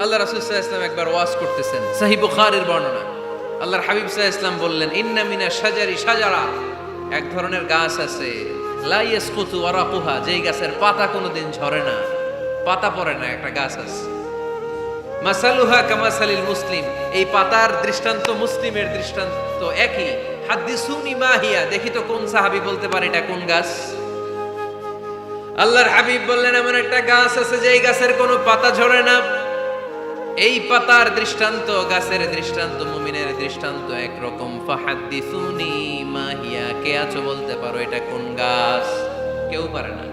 আল্লাহ রাসূল সাল্লাল্লাহু আলাইহি ওয়াসাল্লাম একবার ওয়াজ করতেছেন, সহিহ বুখারীর বর্ণনা। আল্লাহর হাবিব সাল্লাল্লাহু আলাইহি ওয়াসাল্লাম বললেন, ইন্না মিনা শাজারি শাজারা, এক ধরনের গাছ আছে, লা ইয়াসকুতু ওয়ারাকুহা, যেই গাছের পাতা কোনোদিন ঝরে না, পাতা পড়ে না, একটা গাছ আছে। মাসালুহা কামাসালিল মুসলিম, এই পাতার দৃষ্টান্ত মুসলিমের দৃষ্টান্ত একই। হাদিসুনি মা হিয়া, দেখি তো কোন সাহাবী বলতে পারে এটা কোন গাছ। আল্লাহর হাবিব বললেন, এমন একটা গাছ আছে যেই গাছের কোনো পাতা ঝরে না। এই পাতার দৃষ্টান্ত, গাছের দৃষ্টান্ত, মুমিনের দৃষ্টান্ত একরকম। ফাহাদিসুনি মা হিয়া, কে আছো বলতে পারো এটা কোন গাছ? কেউ পারে না।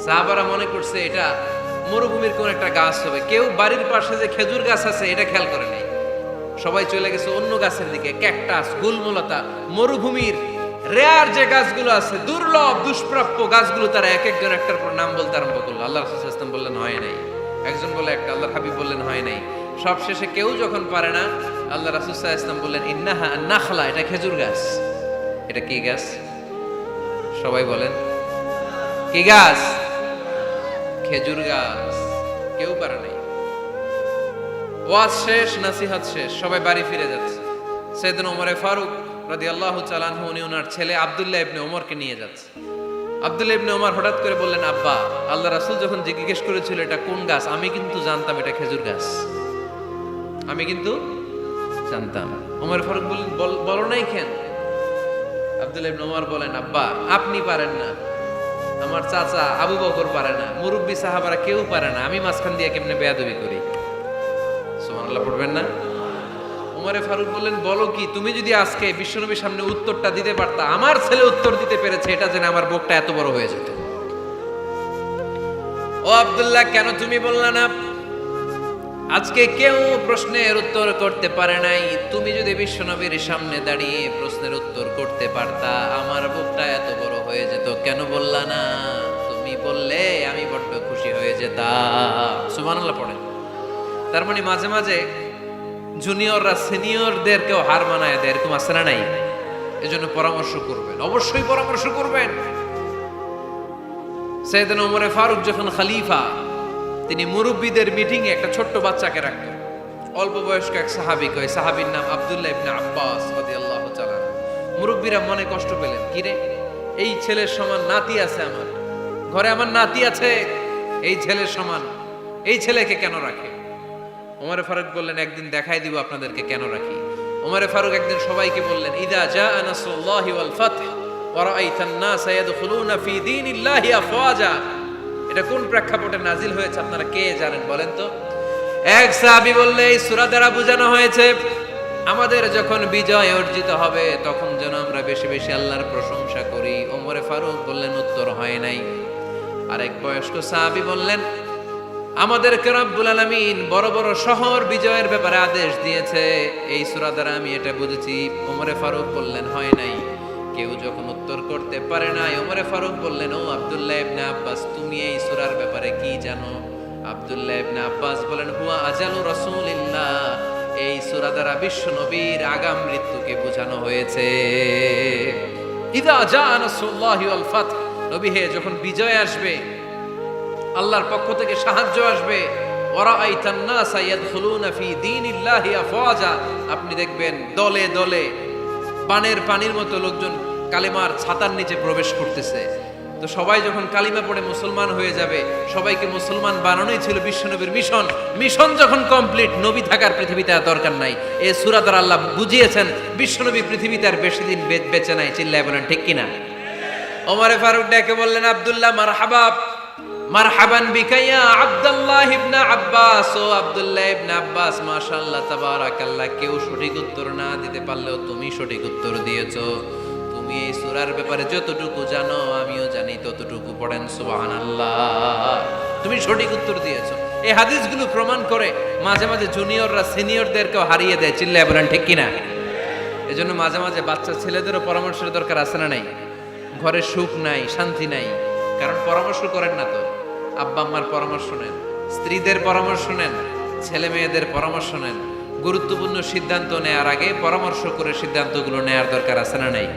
সাহাবারা মনে করছে এটা মরুভূমির কোন একটা গাছ হবে। কেউ বাড়ির পাশে যে খেজুর গাছ আছে এটা খেয়াল করে নাই, সবাই চলে গেছে অন্য গাছের দিকে। ক্যাকটাস, গুলমলতা, মরুভূমির রেয়ার যে গাছগুলো আছে, দুর্লভ দুষ্প্রাপ্য গাছগুলো, তারা এক একজন একটার পর নাম বলতে আরম্ভ করলো। আল্লাহ রাসূল সাল্লাল্লাহু আলাইহি ওয়াসাল্লাম বললেন হয় নাই, একজন বলে একটা, আল্লাহর হাবিব বললেন হয় নাই। সব শেষে কেউ যখন পারে না, আল্লাহ রাসূল সাল্লাল্লাহু আলাইহি ওয়াসাল্লাম বললেন, ইন্নাহা নাখলা, এটা খেজুর গাছ। এটা কি গাছ? সবাই বলেন কি গাছ? খেজুর গাছ। কেউ পারে নাই। ওয়াজ শেষ, নসিহত শেষ, সবাই বাড়ি ফিরে যাচ্ছে। সাইয়েদনা ওমর ফারুক রাদিয়াল্লাহু তাআলা আনহু, উনি ওনার ছেলে আব্দুল্লাহ ইবনে ওমরকে নিয়ে যাচ্ছে। আব্দুল্লাহ ইবনে ওমর হঠাৎ করে বললেন, আব্বা, আল্লাহ রাসূল যখন জিজ্ঞেস করেছিল এটা কোন গাছ, আমি কিন্তু জানতাম এটা খেজুর গাছ, আমি কিন্তু জানতাম। ওমর ফারুক বললেন, বলো নাই কেন? আব্দুল্লাহ ইবনে ওমর বলেন, আব্বা, আপনি পারেন না, আমার চাচা আবু বকর পারে না, মুরব্বী সাহাবারা কেউ পারে না, আমি মাঝখান দিয়ে কেমনে বেয়াদবি করি? সুবহানাল্লাহ পড়বেন না? ওমরে ফারুক বললেন, বলো কি, তুমি যদি আজকে বিশ্বনবীর সামনে উত্তরটা দিতে পারতা, আমার ছেলে উত্তর দিতে পেরেছে, এটা জেনে আমার বুকটা এত বড় হয়ে যেত। ও আব্দুল্লাহ, কেন তুমি বললা না? আজকে কেউ প্রশ্নের উত্তর করতে পারে নাই, তুমি যদি বিশ্বনবীর সামনে দাঁড়িয়ে প্রশ্নের উত্তর করতে পারতা, আমার বুকটা এত বড় হয়ে যেত। কেন বললা না? তুমি বললে আমি বড্ড খুশি হয়ে যেতাম। সুবহানাল্লাহ পড়েন। তার মানে মাঝে মাঝে জুনিয়ররা সিনিয়রদেরকেও হার মানায় দেয়, এরকম আছে না নাই? এজন্য পরামর্শ করবেন, অবশ্যই পরামর্শ করবেন। সাইয়েদনা ওমর ফারুক যখন খলিফা, তিনি মুরব্বীদের মিটিং এ একটা ছোট্ট বাচ্চাকে রাখতেন, অল্প বয়স্ক এক সাহাবী, ওই সাহাবীর নাম আব্দুল্লাহ ইবনে আব্বাস রাদিয়াল্লাহু তাআলা। মুরব্বীরা মনে কষ্ট পেলেন, কি রে, এই ছেলের সমান নাতি আছে আমার ঘরে, আমার নাতি আছে, এই ছেলের সমান, এই ছেলেকে কেন রাখে? ওমর ফারুক বললেন, একদিন দেখাই দিব আপনাদেরকে কেন রাখি। ওমর ফারুক একদিন সবাইকে বললেন, ইদা জাআ নাসরুল্লাহি ওয়াল ফাতহ ওয়া রাআইতান নাসা ইয়াদখুলুনা ফি দীনিল্লাহি আফওয়াজা। এটা কোন প্রেক্ষাপটে নাজিল হয়েছে আপনারা কে জানেন বলেন তো? এক সাহাবী বললে, এই সূরা দ্বারা বোঝানো হয়েছে আমাদের যখন বিজয় অর্জিত হবে তখন যেন আমরা বেশি বেশি আল্লাহর প্রশংসা করি। ওমর ফারুক বললেন, উত্তর হয় নাই। আরেক বয়স্ক সাহাবী বললেন, আমাদেরকে রব্বুল আলামিন বড় বড় শহর বিজয়ের ব্যাপারে আদেশ দিয়েছে, এই সূরা দ্বারা আমি এটা বুঝেছি। ওমর ফারুক বললেন, হয় নাই। কেউ যখন উত্তর করতে পারে নাই, ওমর ফারুক বললেন, ও আব্দুল্লাহ ইবনে আব্বাস, তুমি এই সূরার ব্যাপারে কি জানো? আব্দুল্লাহ ইবনে আব্বাস বলেন, হুয়া আজালু রাসূলিল্লাহ, এই সূরা দ্বারা বিশ্ব নবীর আগাম মৃত্যুকে বোঝানো হয়েছে। ইদা জাআ নাসরুল্লাহি ওয়াল ফাতহ, নবী হে, যখন বিজয় আসবে, আল্লাহর পক্ষ থেকে সাহায্য আসবে, ওয়ারাআইতান নাসা ইয়াদখুলুনা ফি দীনিল্লাহি আফওয়াজা, আপনি দেখবেন দলে দলে পানের পানির মতো লোকজন কালেমার ছাতার নিচে প্রবেশ করতেছে। তো সবাই যখন কালিমা পড়ে মুসলমান হয়ে যাবে, সবাইকে মুসলমান বানানোই ছিল বিশ্বনবীর মিশন। মিশন যখন কমপ্লিট, নবী থাকার পৃথিবীতে আর দরকার নাই। এই সূরা দ্বারা আল্লাহ বুঝিয়েছেন বিশ্বনবী পৃথিবীতে আর বেশি দিন বেঁচে নাই। চিল্লায় বলেন ঠিক কিনা? ওমর ফারুক ডেকে বললেন, আব্দুল্লাহ, মারহাবা, মারহাবান বিকা ইয়া আব্দুল্লাহ ইবনে আব্বাস। ও আব্দুল্লাহ ইবনে আব্বাস, মাশাআল্লাহ, তাবারাকাল্লাহ, কেউ সঠিক উত্তর না দিতে পারলেও তুমি সঠিক উত্তর দিয়েছো। তুমি এই সূরার ব্যাপারে যতটুকু জানো আমিও জানি ততটুকু। পড়েন সুবহানাল্লাহ। তুমি সঠিক উত্তর দিয়েছো। এই হাদিসগুলো প্রমাণ করে মাঝে মাঝে জুনিয়ররা সিনিয়রদেরকেও হারিয়ে দেয়। চিল্লায় বলেন ঠিক কিনা? এজন্য মাঝে মাঝে বাচ্চা ছেলেদেরও পরামর্শের দরকার আছে না নাই? ঘরে সুখ নাই, শান্তি নাই, কারণ পরামর্শ করেন না তো। আব্বা আম্মার পরামর্শ নেন, স্ত্রীদের পরামর্শ নেন, ছেলে মেয়েদের পরামর্শ নেন। গুরুত্বপূর্ণ সিদ্ধান্ত নেওয়ার আগে পরামর্শ করে সিদ্ধান্তগুলো নেওয়ার দরকার আছে না নাই?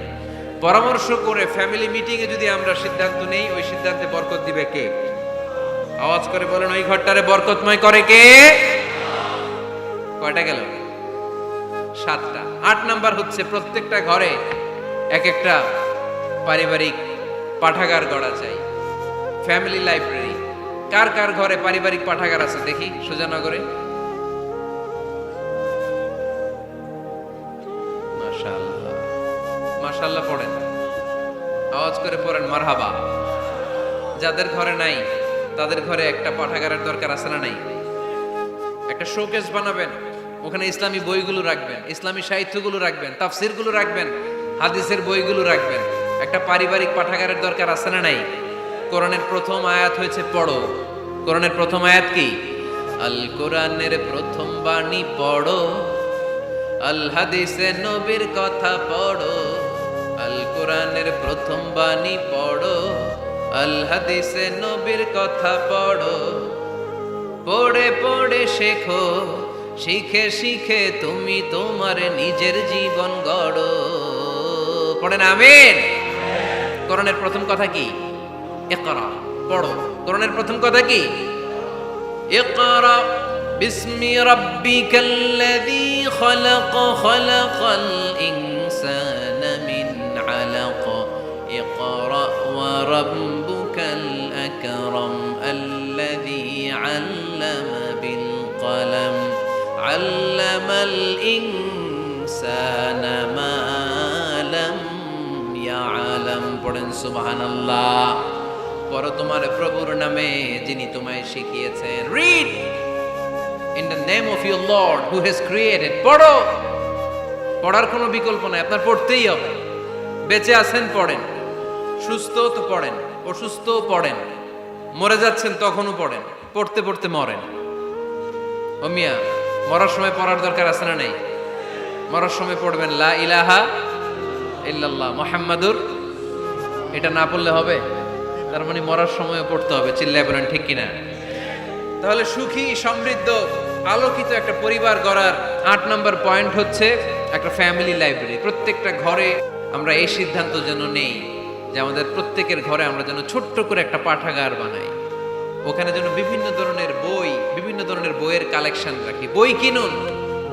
পরামর্শ করে ফ্যামিলি মিটিং এ যদি আমরা সিদ্ধান্ত নেই, ওই সিদ্ধান্তে বরকত দিবে কে? আওয়াজ করে বলেন, ওই ঘরটারে বরকতময় করে কে? কয়টা গেল? 7টা। 8 নাম্বার হচ্ছে প্রত্যেকটা ঘরে এক একটা পারিবারিক পাঠাগার গড়া চাই, ফ্যামিলি লাইব্রেরি। কার কার ঘরে পারিবারিক পাঠাগার আছে দেখি সুজানগরে? মাশাআল্লাহ, মাশাআল্লাহ পড়েন, আওয়াজ করে পড়েন মারহাবা। যাদের ঘরে নাই তাদের ঘরে একটা পাঠাগারের দরকার আছে না নাই? একটা শোকেস বানাবেন, ওখানে ইসলামী বইগুলো রাখবেন, ইসলামী সাহিত্যগুলো রাখবেন, তাফসিরগুলো রাখবেন, হাদিসের বইগুলো রাখবেন। একটা পারিবারিক পাঠাগারের দরকার আছে না নাই? কোরআনের প্রথম আয়াত হয়েছে পড়ো। কোরআনের প্রথম আয়াত কি? আল কোরআনের প্রথম বাণী পড়ো, আল হাদিসে নবীর কথা পড়ো। আল কোরআনের প্রথম বাণী পড়ো, আল হাদিসে নবীর কথা পড়ো। পড়ে পড়ে শেখো, শিখে শিখে তুমি তোমার নিজের জীবন গড়ো। পড়েন আমিন। কোরআনের প্রথম কথা কি? ইকরা, পড়ো। কোরআনের প্রথম কথা কি? ইকরা বিসমি রাব্বিকাল্লাযী খালাক, খালাকাল ইনসানা মিন আলাক। ইকরা ওয়া রাব্বুকাল আকরাম আল্লাযী আল্লামা বিল কলম, আল্লামাল ইনসানা মা লাম ইয়ালাম। পড়েন সুবহানাল্লাহ। পড়ো তোমার প্রভুর নামে যিনি তোমায় শিখিয়েছেন। Read in the name of your Lord who has created. পড়ো, পড়ার কোনো বিকল্প নাই, আপনার পড়তেই হবে। বেঁচে আছেন পড়েন, সুস্থ তো পড়েন, অসুস্থ পড়েন, মরে যাচ্ছেন তখনও পড়েন, পড়তে পড়তে মরেন। ও মিয়া, মরার সময় পড়ার দরকার আছে না নাই? মরার সময় পড়বেন লা ইলাহা ইল্লাল্লাহ মুহাম্মাদুর। এটা না পড়লে হবে? তার মানে মরার সময়ও পড়তে হবে। চিল্লায় বলেন ঠিক কিনা? তাহলে সুখী, সমৃদ্ধ, আলোকিত একটা পরিবার গড়ার 8 নম্বর পয়েন্ট হচ্ছে একটা ফ্যামিলি লাইব্রেরি। প্রত্যেকটা ঘরে আমরা এই সিদ্ধান্ত যেন নেই যে আমাদের প্রত্যেকের ঘরে আমরা যেন ছোট্ট করে একটা পাঠাগার বানাই। ওখানে যেন বিভিন্ন ধরনের বই, বিভিন্ন ধরনের বইয়ের কালেকশন রাখি। বই কিনুন,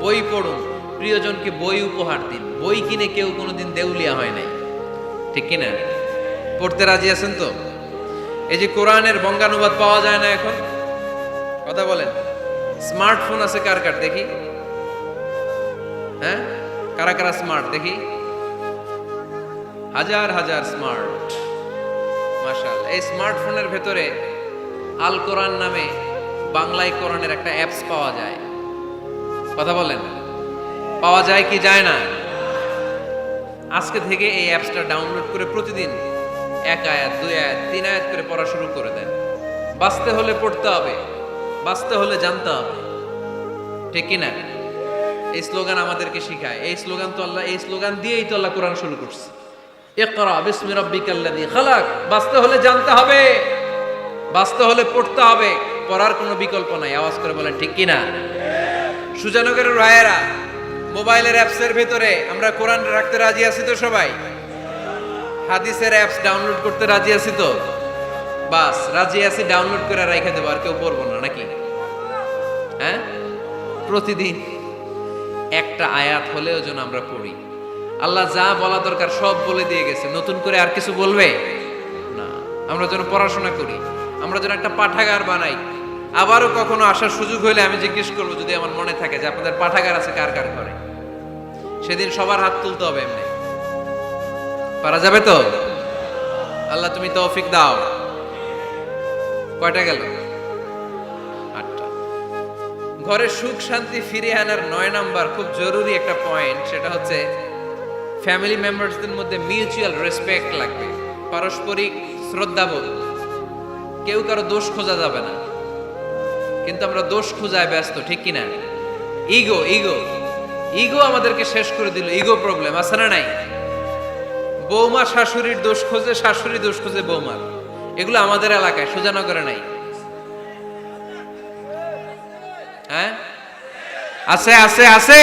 বই পড়ুন, প্রিয়জনকে বই উপহার দিন। বই কিনে কেউ কোনোদিন দেউলিয়া হয় নাই, ঠিক কিনা? পড়তে রাজি আছেন তো? এই যে কোরআনের বঙ্গানুবাদ পাওয়া যায় না এখন, কথা বলেন। স্মার্টফোন আছে কার কার দেখি? হ্যাঁ, কারা কারা স্মার্ট দেখি? হাজার হাজার স্মার্ট, মাশাআল্লাহ। এই স্মার্টফোনের ভেতরে আল কোরআন নামে বাংলায় কোরআনের একটা অ্যাপস পাওয়া যায়। কথা বলেন, পাওয়া যায় কি যায় না? আজকে থেকে এই অ্যাপসটা ডাউনলোড করে প্রতিদিন 1 আয়াত, 2 আয়াত, 3 আয়াত করে পড়া শুরু করে দেন। বাঁচতে হলে পড়তে হবে, বাঁচতে হলে জানতে হবে, ঠিক কিনা? এই স্লোগান আমাদেরকে শিখায়। এই স্লোগান তো আল্লাহ, এই স্লোগান দিয়েই তো আল্লাহ কোরআন শুরু করছে। ইকরা বিসমি রাব্বিকাল্লাযী খালাক। বাঁচতে হলে জানতে হবে, বাঁচতে হলে পড়তে হবে, পড়ার কোনো বিকল্প নাই। আওয়াজ করে বলেন ঠিক কিনা? সুজানগরের রায়েরা, মোবাইলের অ্যাপসের ভিতরে আমরা কোরআন রাখতে রাজি আছি তো সবাই? হাদিসের অ্যাপস ডাউনলোড করতে রাজি আছি তো? বাস রাজি আছি, ডাউনলোড করে রাইখা দেবো, আর কেউ পড়বো না নাকি? হ্যাঁ, প্রতিদিন একটা আয়াত হলেও যেন আমরা পড়ি। আল্লাহ যা বলা দরকার সব বলে দিয়ে গেছে, নতুন করে আর কিছু বলবে না। আমরা যেন পড়াশোনা করি, আমরা যেন একটা পাঠাগার বানাই। আবারও কখনো আসার সুযোগ হইলে আমি জিজ্ঞেস করবো, যদি আমার মনে থাকে যে আপনাদের পাঠাগার আছে কার কার ঘরে, সেদিন সবার হাত তুলতে হবে। এমনি পারা যাবে তো? আল্লাহ তুমি তৌফিক দাও। কয়টা গেল? 8টা। ঘরে সুখ শান্তি ফিরিয়ে আনার 9 নাম্বার খুব জরুরি একটা পয়েন্ট, সেটা হচ্ছে ফ্যামিলি মেম্বারসদের মধ্যে মিউচুয়াল রেসপেক্ট লাগবে, পারস্পরিক শ্রদ্ধাবোধ। কেউ কারো দোষ খোঁজা যাবে না, কিন্তু আমরা দোষ খোঁজায় ব্যস্ত, ঠিক কিনা? ইগো ইগো ইগো আমাদেরকে শেষ করে দিল। ইগো প্রবলেম আছে না নাই? বৌমা শাশুড়ির দোষ খোঁজে, শাশুড়ি দোষ খোঁজে বৌমার। এগুলো আমাদের এলাকায়, সুজানগরে নাই। হ্যাঁ, আছে আছে আছে।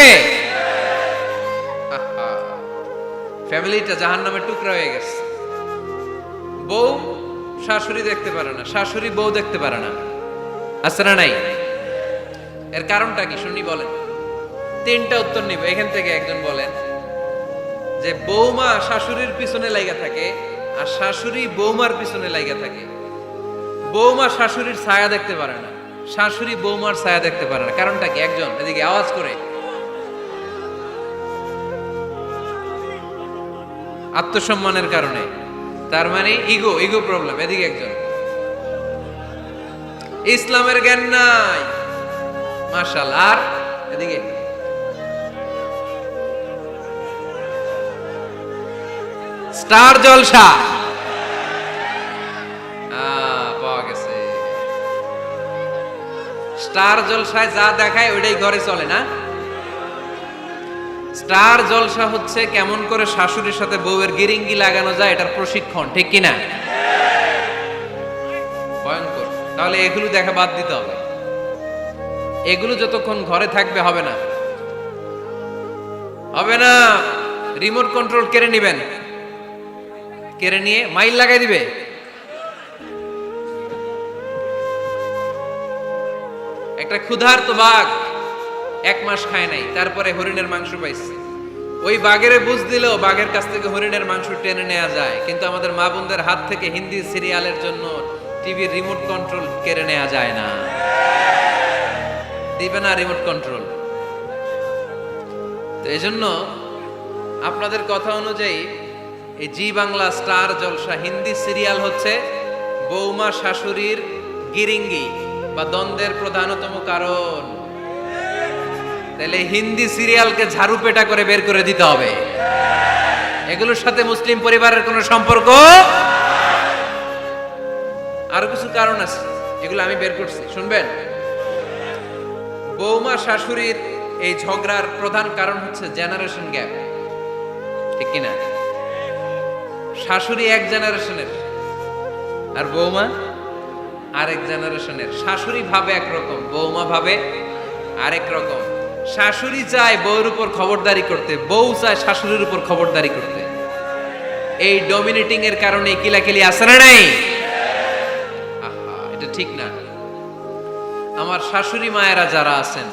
ফ্যামিলিটা জাহান্নামের টুকরা হয়ে গেছে। বউ শাশুড়ি দেখতে পারে না, শাশুড়ি বউ দেখতে পারে না, আছে না নাই? এর কারণটা কি শুনি বলেন? তিনটা উত্তর নিব। এখান থেকে একজন বলেন যে বৌমা শাশুড়ির পিছনে লাগা থাকে আর শাশুড়ি বৌমার পিছনে লাগা থাকে। বৌমা শাশুড়ির ছায়া দেখতে পারে না, শাশুড়ি বৌমার ছায়া দেখতে পারে না। কারণটা কি? একজন এদিকে আওয়াজ করে। আত্মসম্মানের কারণে, তার মানে ইগো প্রবলেম। এদিকে একজন। ইসলামের জ্ঞান নাই, মাশাআল্লাহ। আর এদিকে স্টার জলসা পাওয়া গেছে। স্টার জলসায় যা দেখায় ওইটাই ঘরে চলে না। স্টার জলসা হচ্ছে কেমন করে শাশুড়ির সাথে বউয়ের গিরিঙ্গি লাগানো যায়, এটার প্রশিক্ষণ, ঠিক কিনা? ভয়ঙ্কর। তাহলে এগুলো দেখা বাদ দিতে হবে। এগুলো যতক্ষণ ঘরে থাকবে হবে না, হবে না। রিমোট কন্ট্রোল কেড়ে নিবেন, কেড়ে নিয়ে মাইল লাগাই দিবে। একটা ক্ষুধার্ত বাঘ 1 মাস খায় নাই, তারপরে হরিণের মাংস পাইছে। ওই বাঘের বুঝ দিলেও বাঘের কাছ থেকে হরিণের মাংস টেনে নেওয়া যায়, কিন্তু আমাদের মা বোনদের হাত থেকে হিন্দি সিরিয়ালের জন্য টিভির রিমোট কন্ট্রোল কেড়ে নেওয়া যায় না। দিবে না রিমোট কন্ট্রোল। তো এজন্য আপনাদের কথা অনুযায়ী এই জি বাংলা স্টার জলসা হিন্দি সিরিয়াল হচ্ছে বৌমা শাশুড়ির গিরিঙ্গি বা দ্বন্দ্বের প্রধানতম কারণ। তাহলে হিন্দি সিরিয়ালকে ঝাড়ু পেটা করে বের করে দিতে হবে। এগুলোর সাথে মুসলিম পরিবারের কোনো সম্পর্ক। আরো কিছু কারণ আছে, এগুলো আমি বের করছি, শুনবেন। বৌমা শাশুড়ির এই ঝগড়ার প্রধান কারণ হচ্ছে জেনারেশন গ্যাপ, ঠিক কিনা? শাশুড়ি এক জেনারেশনের আর বৌমা আরেক জেনারেশনের। শাশুড়ি ভাবে একরকম, বৌমা ভাবে আরেক রকম। শাশুড়ি চায় বউর উপর খবরদারি করতে, বউ চায় শাশুড়ির উপর খবরদারি করতে। এই ডমিনেটিং এর কারণে কিলাকিলি আছে না নাই? এটা ঠিক না। আমার শাশুড়ি মায়েরা যারা আছেন,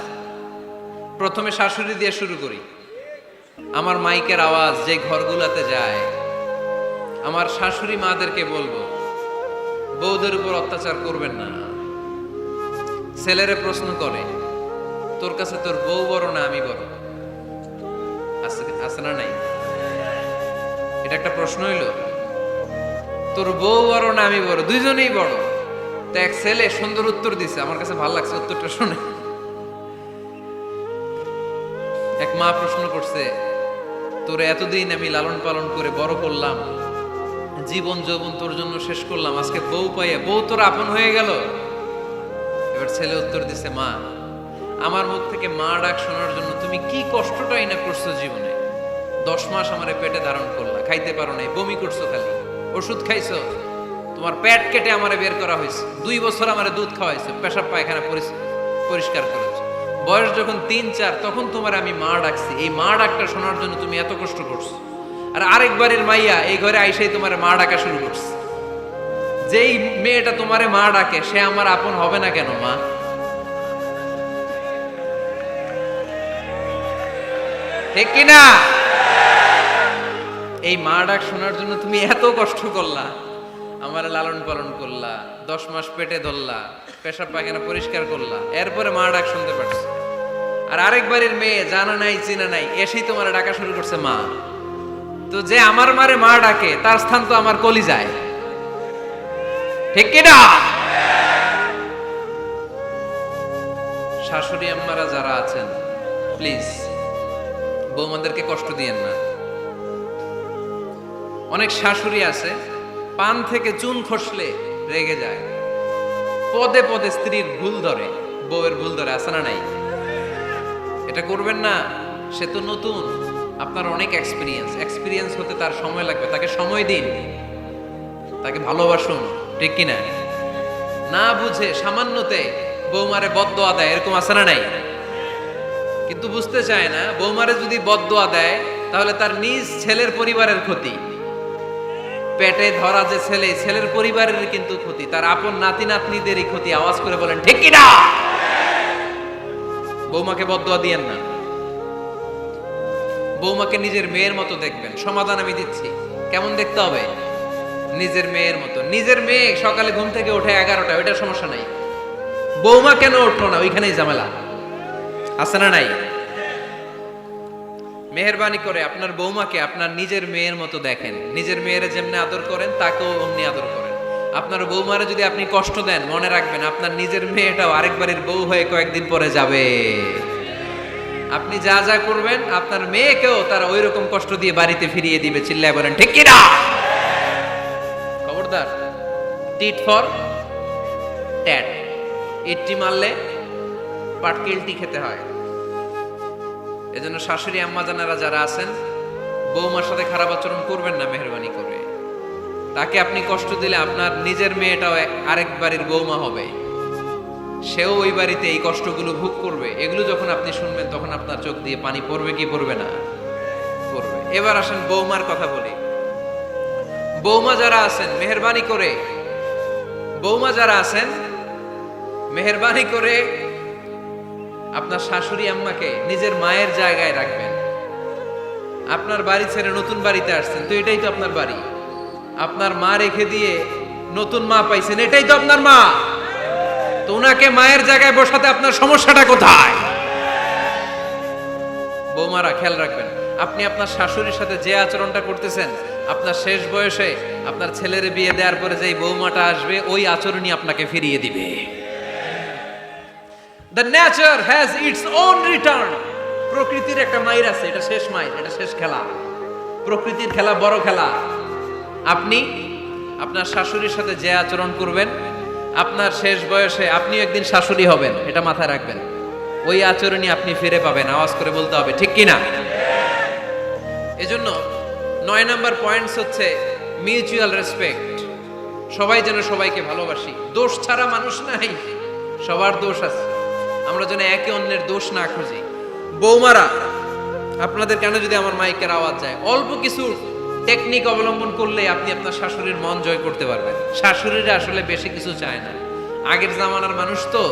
প্রথমে শাশুড়ি দিয়ে শুরু করি। আমার মাইকের আওয়াজ যে ঘরগুলাতে যায়, আমার শাশুড়ি মাদেরকে বলবো, বউদের উপর অত্যাচার করবেন না। ছেলেরে প্রশ্ন করে, তোর কাছে তোর বউ বড় না আমি বড়? আছে না নাই? এটা একটা প্রশ্ন হইল। তোর বউ বড় না আমি বড়? দুইজনেই বড়। তো এক ছেলে সুন্দর উত্তর দিছে, আমার কাছে ভালো লাগছে উত্তরটা শুনে। এক মা প্রশ্ন করছে, তোর এতদিন আমি লালন পালন করে বড় করলাম, জীবন যৌবন তোর জন্য শেষ করলাম, আজকে বউ পাইয়া বউ তোর আপন হয়ে গেল। এবার ছেলে উত্তর দিছে, মা, আমার মুখ থেকে মা ডাক শোনার জন্য তুমি কি কষ্টটাই না করছো জীবনে। 10 মাস আমারে পেটে ধারণ করলা, খাইতে পারো নাই, বমি করছো, খালি ওষুধ খাইছো, তোমার পেট কেটে আমারে বের করা হয়েছে, 2 বছর আমারে দুধ খাওয়াইছো, পেশাব পায়খানা পরিষ্কার করেছো। বয়স যখন 3-4 তখন তোমার আমি মা ডাকছি। এই মা ডাকটা শোনার জন্য তুমি এত কষ্ট করছো। আর আরেকবারের মাইয়া এই ঘরে আইসাই তোমার মা ডাকা শুরু করছে। যেই মেয়েটা তোমারে মা ডাকে সে আমার আপন হবে না কেন মা? ঠিক কিনা? এই মা ডাক শোনার জন্য তুমি এত কষ্ট করলা, আমার লালন পালন করলা, 10 মাস পেটে ধরলা, পেশাব পায়খানা পরিষ্কার করলা, এরপরে মা ডাক শুনতে পারছো। আর আরেকবারের মেয়ে জানা নাই চিনা নাই এসেই তোমার ডাকা শুরু করছে মা। তো যে আমার মারে মা ডাকে তার স্থান তো আমার কলিজায়, ঠিক কিনা? শাশুড়ি আম্মারা যারা আছেন, প্লিজ বৌমাদেরকে কষ্ট দিয়েন না। অনেক শাশুড়ি আছে পান থেকে চুন খসলে রেগে যায়, পদে পদে স্ত্রীর ভুল ধরে, বউয়ের ভুল ধরে, আছে না নাই? এটা করবেন না। সে তো নতুন, আপনার অনেক এক্সপিরিয়েন্স হতে তার সময় লাগবে। তাকে সময় দিন, তাকে ভালোবাসুন, ঠিক কিনা? না বুঝে সামান্যতে বৌমারে বদদোয়া দেয়, এরকম আছে না নাই? কিন্তু বুঝতে চায় না, বৌমারে যদি বদদোয়া দেয় তাহলে তার নিজ ছেলের পরিবারের ক্ষতি। পেটে ধরা যে ছেলে, ছেলের পরিবারের কিন্তু ক্ষতি, তার আপন নাতি নাতনিদেরই ক্ষতি। আওয়াজ করে বলেন ঠিক কিনা? বৌমাকে বদদোয়া দিয়েন না। বৌমাকে নিজের মেয়ের মতো দেখবেন। সমাধান আমি দিচ্ছি, কেমন দেখতে হবে? নিজের মেয়ের মতো। নিজের মেয়ে সকালে ঘুম থেকে ওঠে 11টায়, ওইটার সমস্যা নাই। বৌমা কেন উঠলো না, ওইখানেই ঝামেলা। আছে না নাই? মেহেরবানি করে আপনার বৌমাকে আপনার নিজের মেয়ের মতো দেখেন। নিজের মেয়ের যেমনি আদর করেন তাকেও অমনি আদর করেন। আপনার বৌমারে যদি আপনি কষ্ট দেন, মনে রাখবেন আপনার নিজের মেয়েটাও আরেকবারের বউ হয়ে কয়েকদিন পরে যাবে। আপনি যা যা করবেন আপনার মেয়েকেও তারা ওই রকম কষ্ট দিয়ে বাড়িতে ফিরিয়ে দিবে। চিল্লায় বলেন ঠিক কি না? খবরদার, টিট ফর ট্যাট। ইটটি মারলে পাটকেলটি খেতে হয়। এজন্য শাশুড়ি আম্মা জানারা যারা আছেন, বৌমার সাথে খারাপ আচরণ করবেন না মেহেরবানি করে। তাকে আপনি কষ্ট দিলে আপনার নিজের মেয়েটাও আরেক বাড়ির বৌমা হবে, সেও ওই বাড়িতে এই কষ্টগুলো ভোগ করবে। এগুলো যখন আপনি শুনবেন তখন আপনার চোখ দিয়ে পানি পড়বে কি পড়বে না? পড়বে। এবার আসেন বৌমার কথা বলি। বৌমা যারা আছেন মেহেরবানি করে, বৌমা যারা আছেন মেহেরবানি করে আপনার শাশুড়ি আম্মাকে নিজের মায়ের জায়গায় রাখবেন। আপনার বাড়ি ছেড়ে নতুন বাড়িতে আসছেন, তো এটাই তো আপনার বাড়ি। আপনার মা রেখে দিয়ে নতুন মা পাইছেন, এটাই তো আপনার মা। তো ওনাকে মায়ের জায়গায় বসাতে আপনার সমস্যাটা কোথায়? বৌমারা খেয়াল রাখবেন, আপনি আপনার শাশুড়ির সাথে যে আচরণটা করতেছেন, আপনার শেষ বয়সে আপনার ছেলের বিয়ে দেওয়ার পরে যেই বৌমাটা আসবে ওই আচরণই আপনাকে ফিরিয়ে দিবে। The nature has its own return. প্রকৃতির একটা মাইর আছে, এটা শেষ মাইর, এটা শেষ খেলা। প্রকৃতির খেলা বড় খেলা। আপনি আপনার শাশুড়ির সাথে যে আচরণ করবেন, আপনার শেষ বয়সে আপনি একদিন শাশুড়ি হবেন, এটা মাথায় রাখবেন। ওই আচরণই আপনি ফিরে পাবেন। আওয়াজ করে বলতে হবে ঠিক কি না? এজন্য 9 নাম্বার পয়েন্টস হচ্ছে মিউচুয়াল রেসপেক্ট। সবাই যেন সবাইকে ভালোবাসি। দোষ ছাড়া মানুষ নাই, সবার দোষ আছে। আমরা যেন একে অন্যের দোষ না খুঁজি। বৌমারা, আপনাদের কেন যদি আমার মাইকের আওয়াজ যায়, অল্প কিছু টেকনিক অবলম্বন করলে আপনি আপনার শাশুড়ির মন জয় করতে পারবেন। শাশুড়িরা আসলে বেশি কিছু চায় না। আগের জামানার মানুষ তো,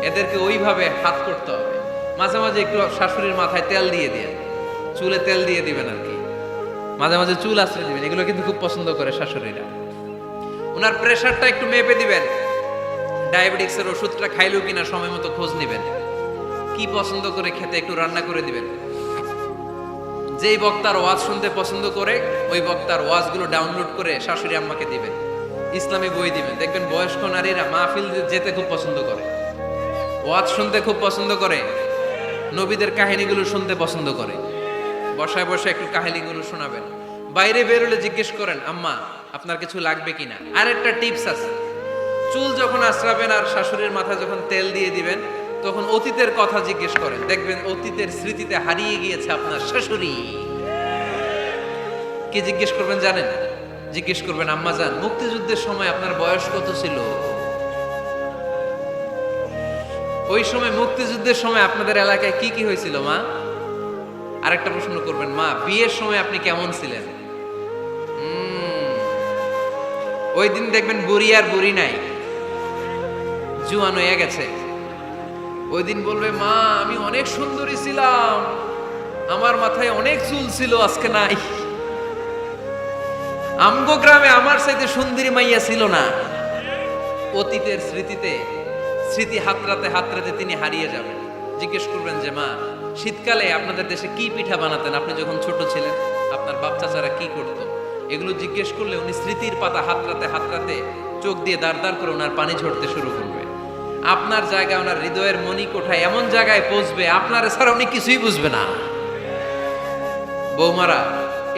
এদেরকে ওইভাবে হাত করতে হবে। মাঝে মাঝে একটু শাশুড়ির মাথায় তেল দিয়ে দিয়ে, চুলে তেল দিয়ে দিবেন আর কি, মাঝে মাঝে চুল আশ্রয় দিবেন। এগুলো কিন্তু খুব পছন্দ করে শাশুড়িরা। ওনার প্রেশারটা একটু মেপে দিবেন। ডায়াবেটিক্সের ওষুধটা খাইলেও কিনা সময় মতো খোঁজ নিবেন। কি পছন্দ করে খেতে একটু রান্না করে দিবেন। যেই বক্তার ওয়াজ শুনতে পছন্দ করে ওই বক্তার ওয়াজগুলো ডাউনলোড করে শাশুড়ি আম্মাকে দিবেন। ইসলামী বই দিবেন। দেখবেন বয়স্ক নারীরা মাহফিল যেতে খুব পছন্দ করে, ওয়াজ শুনতে খুব পছন্দ করে, নবীদের কাহিনীগুলো শুনতে পছন্দ করে। বসায় বসে একটু কাহিনীগুলো শোনাবেন। বাইরে বেরোলে জিজ্ঞেস করেন, আম্মা আপনার কিছু লাগবে কিনা। আর একটা টিপস আছে, চুল যখন আশ্রাবেন আর শাশুড়ির মাথায় যখন তেল দিয়ে দিবেন, তখন অতীতের কথা জিজ্ঞেস করেন। দেখবেন অতীতের স্মৃতিতে হারিয়ে গিয়েছে আপনার শাশুড়ি। কি জিজ্ঞেস করবেন জানেন? জিজ্ঞেস করবেন, আম্মা জান, মুক্তিযুদ্ধের সময় আপনার বয়স কত ছিল? ওই সময় মুক্তিযুদ্ধের সময় আপনাদের এলাকায় কি কি হয়েছিল মা? আরেকটা প্রশ্ন করবেন, মা বিয়ের সময় আপনি কেমন ছিলেন? ওই দিন দেখবেন বুড়ি আর বুড়ি নাই, জুয়ান হয়ে গেছে। ওই দিন বলবে, মা আমি অনেক সুন্দরী ছিলাম, আমার মাথায় অনেক চুল ছিল, আজকে নাই। আমগো গ্রামে আমার চাইতে সুন্দরী মাইয়া ছিল না। অতীতের স্মৃতিতে, স্মৃতি হাতড়াতে হাতড়াতে তিনি হারিয়ে যাবেন। জিজ্ঞেস করবেন যে, মা শীতকালে আপনাদের দেশে কি পিঠা বানাতেন আপনি যখন ছোট ছিলেন? আপনার বাপ চাচারা কি করতো? এগুলো জিজ্ঞেস করলে উনি স্মৃতির পাতা হাতড়াতে হাতড়াতে চোখ দিয়ে দাঁড় দাঁড় করে ওনার পানি ঝরতে শুরু করবে। আপনার জায়গায়, ওনার হৃদয়ের মণিকোঠায় এমন জায়গায় পৌঁছবে, আপনার ছাড়া উনি কিছুই বুঝবে না। বৌমারা,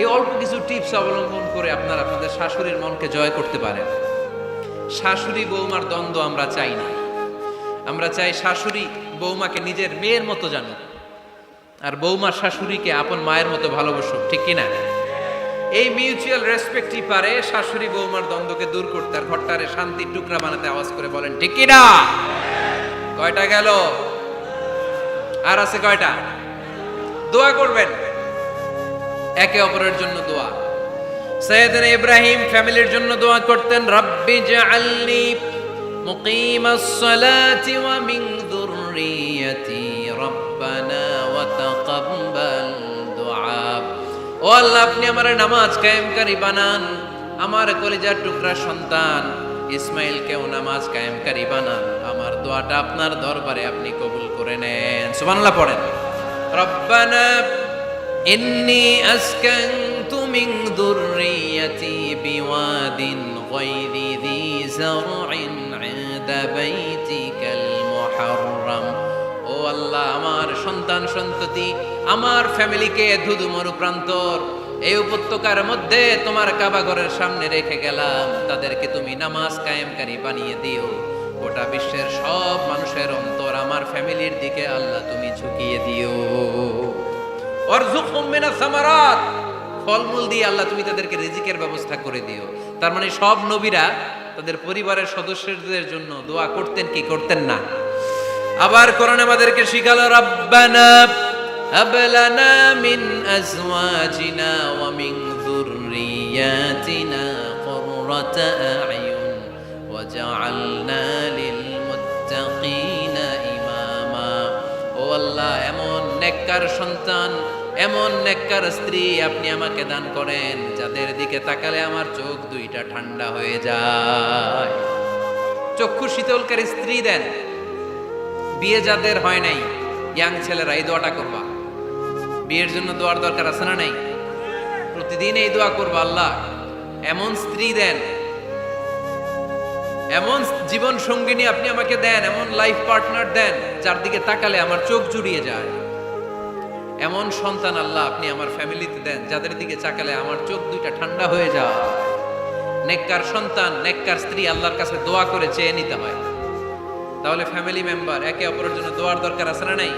এই অল্প কিছু টিপস অবলম্বন করে আপনারা আপনাদের শাশুড়ির মনকে জয় করতে পারেন। শাশুড়ি বৌমার দ্বন্দ্ব আমরা চাই না। আমরা চাই শাশুড়ি বৌমাকে নিজের মেয়ের মতো জানুক, আর বৌমা শাশুড়িকে আপন মায়ের মতো ভালোবাসুক, ঠিক কিনা? এই মিউচুয়াল রেসপেক্টই পারে শাশুড়ি বৌমার দ্বন্দ্বকে দূর করতে, আর ঘরটারে শান্তির টুকরা বানাতে। আওয়াজ করে বলেন ঠিক কিনা? কয়টা গেল? আর আছে কয়টা? দোয়া করবেন একে অপরের জন্য। দোয়া, সাইয়েদনা ইব্রাহিম ফ্যামিলির জন্য দোয়া করতেন, রাব্বি জাআলনি মুকিমাস সালাতি ওয়া মিন যুররিয়াতি রাব্বানা ওয়া তাকাব্বাল দুআ। ও আল্লাহ, আপনি আমার নামাজ কায়েমকারী বানান। আমার কলিজার টুকরা সন্তান ইসমাইলকেও নামাজ কায়েমকারী বানান। আমার দোয়াটা আপনার দরবারে আপনি কবুল করে নেন। সুবহানাল্লাহ পড়েন। রব্বানা ইন্নী আসকানতু মিন যুররিয়্যাতি বিওয়াদিন গায়রি যী যারইন ইনদা বাইতিকাল মুহাররাম। ও আল্লাহ, আমার সন্তান সন্ততি, আমার ফ্যামিলিকে ধুধু মরুপ্রান্তর এই উপত্যকার মধ্যে তোমার কাবা ঘরের সামনে রেখে গেলাম। তাদেরকে তুমি নামাজ কায়েমকারী বানিয়ে দিও। গোটা বিশ্বের সব মানুষের অন্তর আমার ফ্যামিলির দিকে আল্লাহ তুমি ঝুঁকিয়ে দিও। ওয়ারযুকহুম মিনাস সামারাত, ফলমূল দিয়ে আল্লাহ তুমি তাদেরকে রিজিকের ব্যবস্থা করে দিও। তার মানে সব নবীরা তাদের পরিবারের সদস্যদের জন্য দোয়া করতেন কি করতেন না? আবার কোরআন আমাদেরকে শিখালো, রব্বানা হাব লানা মিন আজওয়াজিনা ওয়া মিন যুররিয়াতিনা কুররাতা আ'য়ুন ওয়াজআলনা লিল মুত্তাকিনা ইমামা। ও আল্লাহ, এমন নেককার সন্তান, এমন নেককার স্ত্রী আপনি আমাকে দান করেন যাদের দিকে তাকালে আমার চোখ দুইটা ঠান্ডা হয়ে যায়। চক্ষু শীতলকারী স্ত্রী দেন। বিয়ে যাদের হয় নাই, ইয়াং ছেলেরা এই দোয়াটা করবা। বিয়ের জন্য দোয়ার দরকার আছে না নাই? প্রতিদিন এই দোয়া করবা, আল্লাহ এমন স্ত্রী দেন, এমন জীবন সঙ্গিনী আপনি আমাকে দেন, এমন লাইফ পার্টনার দেন যার দিকে তাকালে আমার চোখ জুড়িয়ে যায়। এমন সন্তান আল্লাহ আপনি আমার ফ্যামিলিতে দেন যাদের দিকে তাকালে আমার চোখ দুইটা ঠান্ডা হয়ে যায়। নেককার সন্তান, নেককার স্ত্রী আল্লাহর কাছে দোয়া করে চেয়ে নিতে হয়। তাহলে ফ্যামিলি মেম্বার একে অপরের জন্য দোয়ার দরকার আছে না নাই?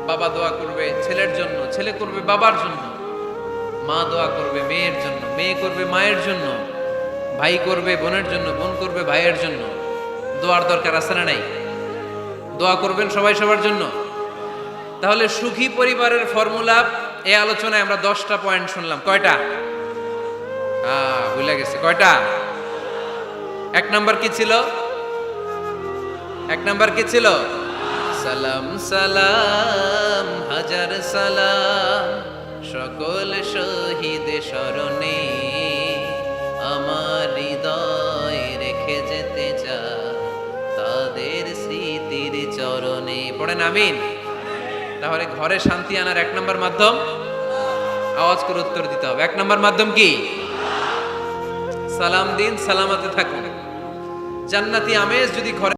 বাবা দোয়া করবে ছেলের জন্য, ছেলে করবে বাবার জন্য, মা দোয়া করবে মেয়ের জন্য, মেয়ে করবে মায়ের জন্য, ভাই করবে বোনের জন্য, বোন করবে ভাইয়ের জন্য। দোয়ার দরকার আছে না নাই? দোয়া করবেন সবাই সবার জন্য। তাহলে সুখী পরিবারের ফর্মুলা এই আলোচনায় আমরা 10টা পয়েন্ট শুনলাম। কয়টা? ভুলে গেছে। কয়টা? 1 নাম্বার কি ছিল? 1 নাম্বার কি ছিল? সালাম সালাম হাজার সালাম সকল শহীদ স্মরণে, আমার হৃদয় রেখে যেতে চাই তাদের স্মৃতির চরণে। পড়েন আমিন। তাহলে ঘরে শান্তি আনার 1 নাম্বার মাধ্যম, আওয়াজ করে উত্তর দিতে হবে। 1 নাম্বার মাধ্যম কি? সালাম দিন, সালামতে থাকুন। জান্নাতি আমেজ যদি ঘরে